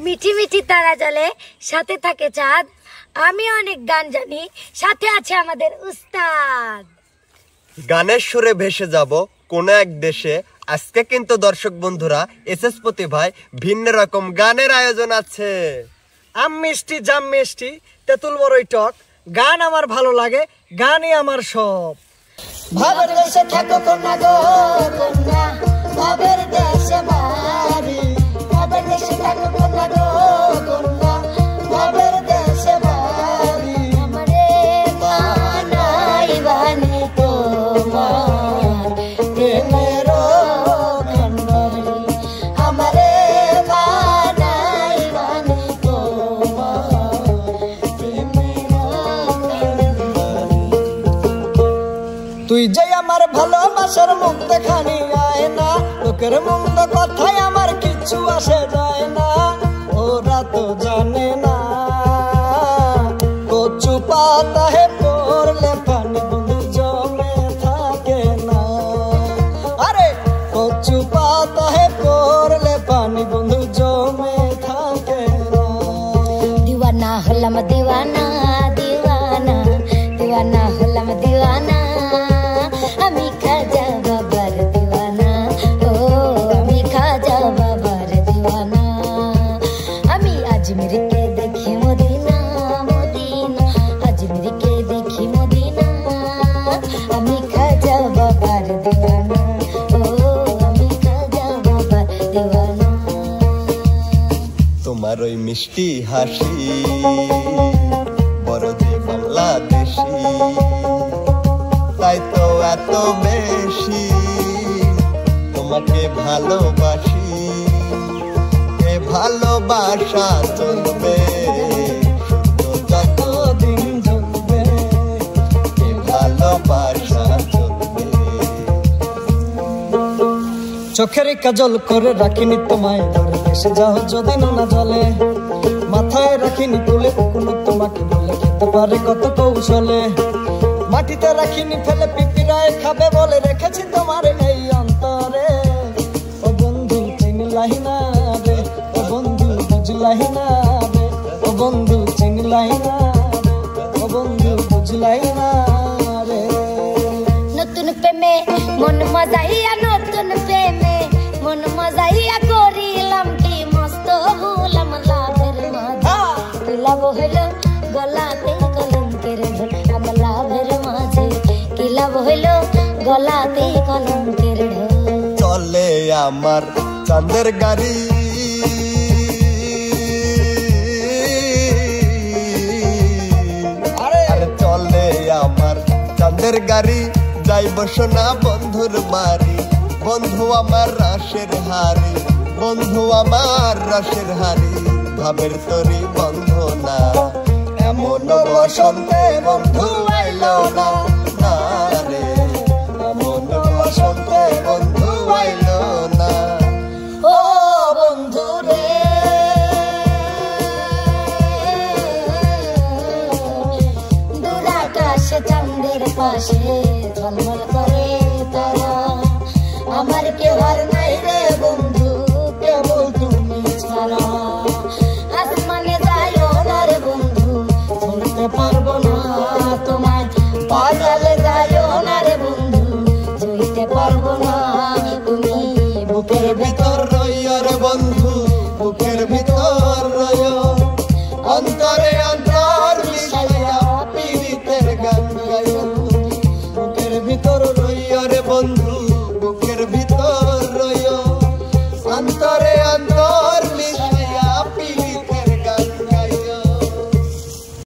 মিঠি মিঠি তারা জ্বলে, সাথে থাকে চাঁদ। আমি অনেক গান জানি, সাথে আছে আমাদের উস্তাদ। গানের সুরে ভেসে যাব কোন এক দেশে। আজকে কিন্তু দর্শক বন্ধুরা এসএস প্রতিভায় ভিন্ন রকম গানের আয়োজন আছে। আম মিষ্টি জাম মিষ্টি তেঁতুল বড়ই টক, গান আমার ভালো লাগে, গানই আমার সব। ভাবের দেশে থাকো কন্যা গো কন্যা, ভাবের দেশে বাড়ি। ভাবের দেশে থাকো কন্যা গো কন্যা, ভাবের দেশে বাড়ি। আমারে বানাই বানি তোমার প্রেমের খণ্ডারি। আমারে বানাই বানি তোমার প্রেমের খণ্ডারি। তুই যে আমার ভালোবাসার মুখ দেখানি আয় না, লোকের মন্দ কথায় আমার কিচ্ছু আসে যায় না। ওরা তো জানে না কচু পাতা হে পড়লে পানি বন্ধু জমে থাকে না। আরে কচু পাতা হে পড়লে পানি বন্ধু জমে থাকে না। दीवाना हल्लम दीवाना दीवाना, दीवाना हल्लम दीवाना। আমি খাজা বাবার দিওয়ানা, ও আমি খাজা বাবার দিওয়ানা। আমি আজমিরকে দেখি মদিনা মদিনা, আজমিরকে দেখি মদিনা। আমি খাজা বাবার দিওয়ানা, ও আমি খাজা বাবার দিওয়ানা। তোমার ওই মিষ্টি হাসি বড় যে বাংলাদেশি, তাই তো এত বেশি তোমাকে ভালোবাসি। এ ভালোবাসা চলবে শুধু যতদিন চলবে, এ ভালোবাসা চলবে। চোখের কাজল করে রাখিনি তোমায় ধরে, দেশে যাও যদি না জলে। মাথায় রাখিনি তুলে কোনো তোমাকে বলে, খেতে পারে কত কৌশলে। মাটিতে রাখিনি ফেলে পিপিরায় খাবে বলে, রেখেছি তোমার এই অন্তরে। ও বন্ধু চিনলাই না রে, ও বন্ধু বুঝলাই না রে, ও বন্ধু চিনলাই না রে, ও বন্ধু বুঝলাই না রে। নতুন প্রেমে মন মজাইয়া, নতুন প্রেমে মন মজাইয়া করিলাম কি মস্ত হলাম লাভের মাঝে। কি লাভ হইল গলাতে কলঙ্কের ঢোল, আমার লাভের মাঝে কি লাভ হইল গলাতে কলঙ্কের ঢোল। চলে আমার চাঁদের গাড়ি, আরে চলে আমার চাঁদের গাড়ি। যাইব সোনা বন্ধুর বাড়ি, বন্ধু আমার রাশের হারি, বন্ধু আমার রাশের হারি। ভাবের তরি বন্ধু না, এমন বসন্তে বন্ধু আইলো না, না রে এমন বসন্তে বন্ধু আইলো না। ও বন্ধু রে দূর আকাশে চাঁদের পাশে ঝলমল করে তারা। আমার কেউ আর নাই রে বন্ধু, কেবল তুমি ছাড়া। আসমানে যাইও না রে বন্ধু, শুনতে পারবো না তোমায়। পাতালে যাইও না রে বন্ধু, জুইতে পারবো না তুমি। বুকের ভিতর রইয় রে বন্ধু, বুকের ভিতর রইয়। অন্তরে অন্তর মিশাইয়া পীড়িতের গান গাইও। বুকের ভিতর রইয় রে বন্ধু,